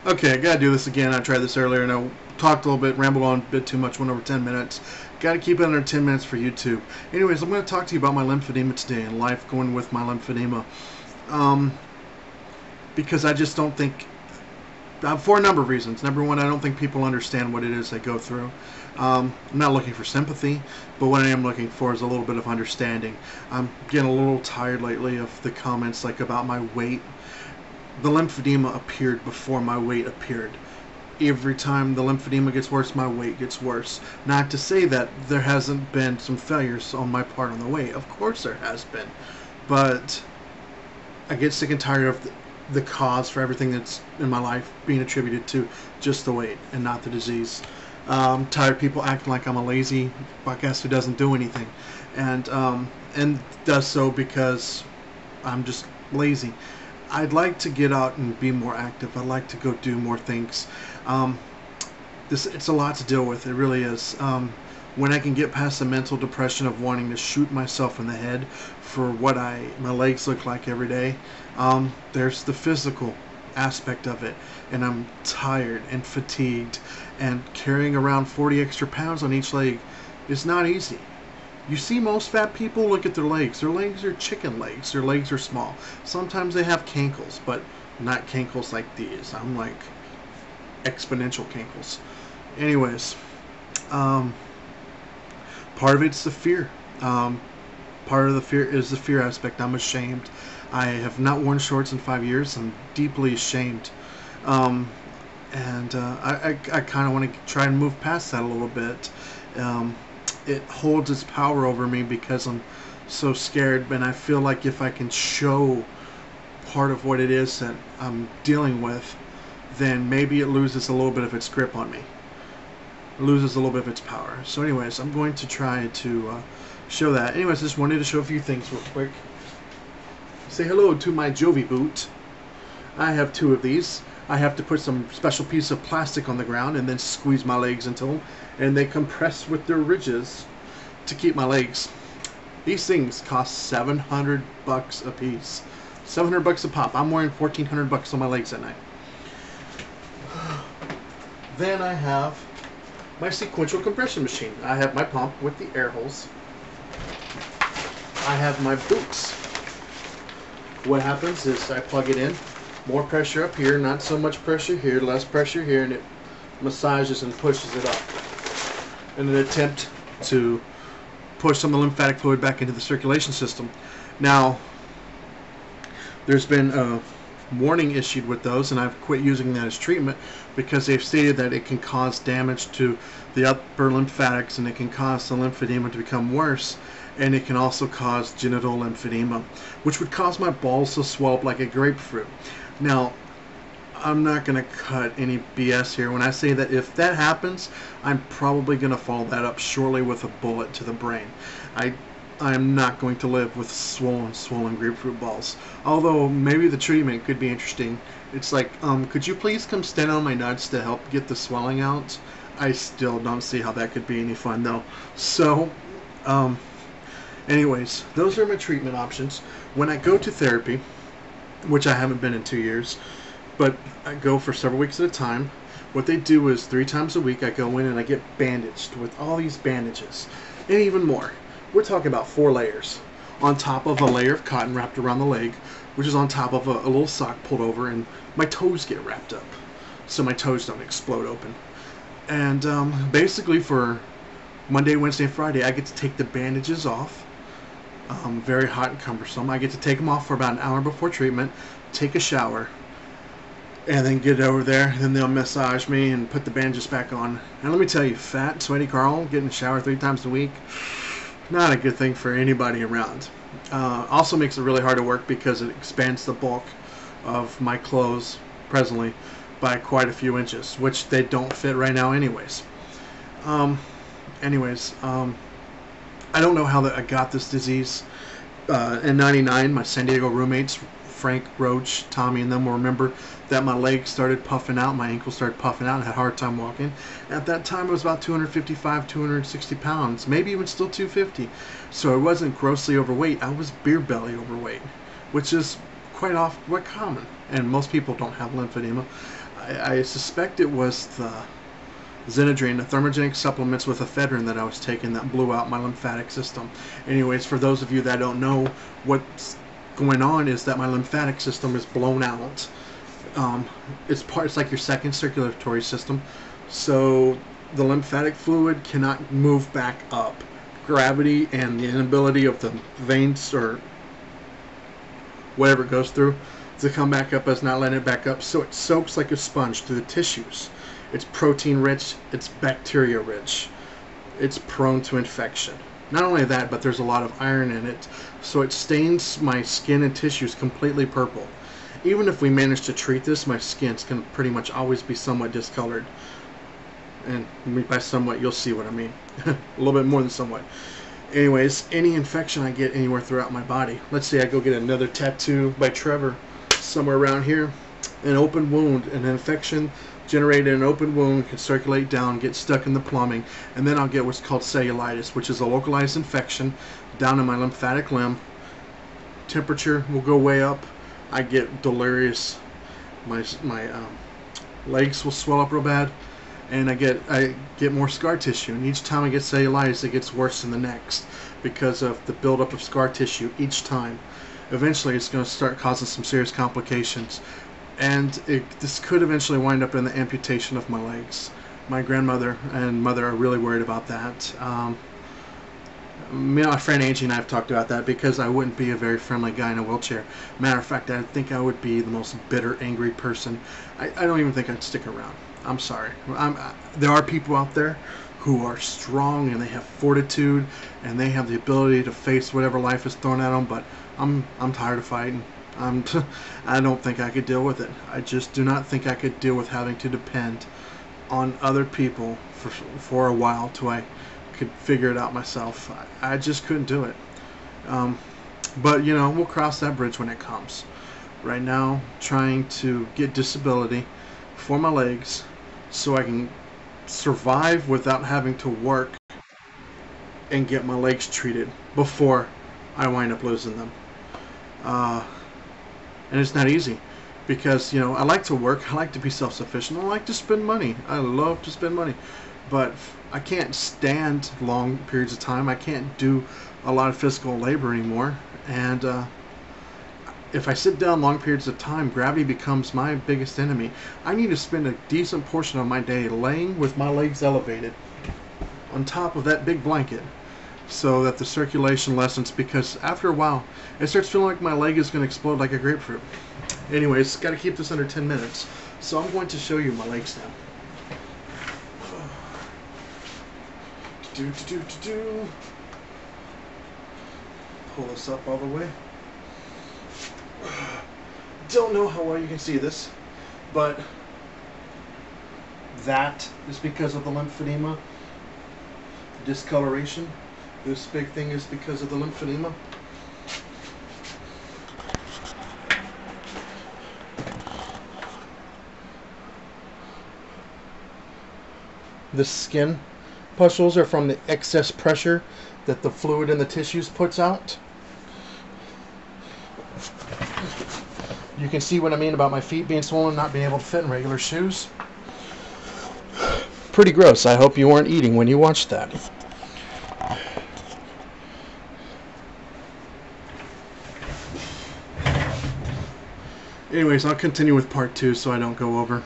Okay, I gotta do this again. I tried this earlier and I talked a little bit, rambled on a bit too much, went over 10 minutes. Gotta keep it under 10 minutes for YouTube. Anyways, I'm gonna talk to you about my lymphedema today and life going with my lymphedema. Um, because I just don't think, for a number of reasons. Number one, I don't think people understand what it is they go through. I'm not looking for sympathy, but what I am looking for is a little bit of understanding. I'm getting a little tired lately of the comments like about my weight. The lymphedema appeared before my weight appeared. Every time the lymphedema gets worse, my weight gets worse. Not to say that there hasn't been some failures on my part on the weight. Of course there has been. But I get sick and tired of the cause for everything that's in my life being attributed to just the weight and not the disease. Tired of people acting like I'm a lazy podcast who doesn't do anything. And does so because I'm just lazy. I'd like to get out and be more active. I'd like to go do more things. It's a lot to deal with. It really is. When I can get past the mental depression of wanting to shoot myself in the head for what my legs look like every day, there's the physical aspect of it, and I'm tired and fatigued, and carrying around 40 extra pounds on each leg is not easy. You see most fat people, look at their legs. Their legs are chicken legs. Their legs are small. Sometimes they have cankles, but not cankles like these. I'm like exponential cankles. Anyways, part of it's the fear. Part of the fear is the fear aspect. I'm ashamed. I have not worn shorts in 5 years. I'm deeply ashamed. I kind of want to try and move past that a little bit. It holds its power over me because I'm so scared, and I feel like if I can show part of what it is that I'm dealing with, then maybe it loses a little bit of its grip on me. It loses a little bit of its power. So anyways, I'm going to try to show that. Anyways, just wanted to show a few things real quick. Say hello to my Jovi boot. I have 2 of these. I have to put some special piece of plastic on the ground and then squeeze my legs into them, and they compress with their ridges to keep my legs. These things cost $700 a piece. $700 a pop. I'm wearing $1,400 on my legs at night. Then I have my sequential compression machine. I have my pump with the air holes. I have my boots. What happens is I plug it in. More pressure up here, not so much pressure here, less pressure here, and it massages and pushes it up in an attempt to push some of the lymphatic fluid back into the circulation system. Now, there's been a warning issued with those, and I've quit using that as treatment because they've stated that it can cause damage to the upper lymphatics, and it can cause the lymphedema to become worse, and it can also cause genital lymphedema, which would cause my balls to swell up like a grapefruit. Now, I'm not going to cut any BS here when I say that if that happens, I'm probably going to follow that up shortly with a bullet to the brain. I am not going to live with swollen grapefruit balls. Although, maybe the treatment could be interesting. It's like, could you please come stand on my nuts to help get the swelling out? I still don't see how that could be any fun, though. So, anyways, those are my treatment options. When I go to therapy, which I haven't been in 2 years, but I go for several weeks at a time. What they do is 3 times a week I go in and I get bandaged with all these bandages, and even more. We're talking about 4 layers on top of a layer of cotton wrapped around the leg, which is on top of a little sock pulled over, and my toes get wrapped up so my toes don't explode open. And basically for Monday, Wednesday, and Friday I get to take the bandages off. Very hot and cumbersome. I get to take them off for about an hour before treatment, take a shower, and then get over there. And then they'll massage me and put the bandages back on. And let me tell you, fat, sweaty Carl, getting a shower 3 times a week, not a good thing for anybody around. Also makes it really hard to work because it expands the bulk of my clothes presently by quite a few inches, which they don't fit right now anyways. I don't know how I got this disease. In '99, my San Diego roommates, Frank, Roach, Tommy, and them will remember that my legs started puffing out, my ankles started puffing out, and I had a hard time walking. At that time, I was about 255, 260 pounds, maybe even still 250. So I wasn't grossly overweight. I was beer belly overweight, which is quite common, and most people don't have lymphedema. I suspect it was the Zinedrine, the thermogenic supplements with ephedrine that I was taking that blew out my lymphatic system. Anyways, for those of you that don't know, what's going on is that my lymphatic system is blown out. It's like your second circulatory system, so the lymphatic fluid cannot move back up. Gravity and the inability of the veins or whatever it goes through to come back up is not letting it back up, so it soaks like a sponge through the tissues. It's protein rich, it's bacteria rich, it's prone to infection. Not only that, but there's a lot of iron in it, so it stains my skin and tissues completely purple. Even if we manage to treat this, my skin's can pretty much always be somewhat discolored. And by somewhat, you'll see what I mean. A little bit more than somewhat. Anyways, any infection I get anywhere throughout my body. Let's say I go get another tattoo by Trevor somewhere around here. An open wound, an infection generated in an open wound can circulate down, get stuck in the plumbing, and then I'll get what's called cellulitis, which is a localized infection down in my lymphatic limb. Temperature will go way up. I get delirious. My legs will swell up real bad, and I get more scar tissue. And each time I get cellulitis, it gets worse than the next because of the buildup of scar tissue each time. Eventually, it's going to start causing some serious complications, and this could eventually wind up in the amputation of my legs. My grandmother and mother are really worried about that. Me and my friend Angie and I have talked about that because I wouldn't be a very friendly guy in a wheelchair. Matter of fact, I think I would be the most bitter, angry person. I don't even think I'd stick around. I'm sorry. There are people out there who are strong and they have fortitude and they have the ability to face whatever life is thrown at them, but I'm tired of fighting. I don't think I could deal with it. I just do not think I could deal with having to depend on other people for a while till I could figure it out myself. I just couldn't do it. But you know, we'll cross that bridge when it comes. Right now, trying to get disability for my legs so I can survive without having to work and get my legs treated before I wind up losing them. And it's not easy because, you know, I like to work, I like to be self-sufficient, I like to spend money, I love to spend money, but I can't stand long periods of time. I can't do a lot of physical labor anymore, and if I sit down long periods of time, gravity becomes my biggest enemy. I need to spend a decent portion of my day laying with my legs elevated on top of that big blanket so that the circulation lessens, because after a while it starts feeling like my leg is going to explode like a grapefruit. Anyways, got to keep this under 10 minutes, so I'm going to show you my legs now. Pull this up all the way. Don't know how well you can see this, but that is because of the lymphedema. Discoloration. This big thing is because of the lymphedema. The skin pustules are from the excess pressure that the fluid in the tissues puts out. You can see what I mean about my feet being swollen, not being able to fit in regular shoes. Pretty gross. I hope you weren't eating when you watched that. Anyways, I'll continue with part 2 so I don't go over.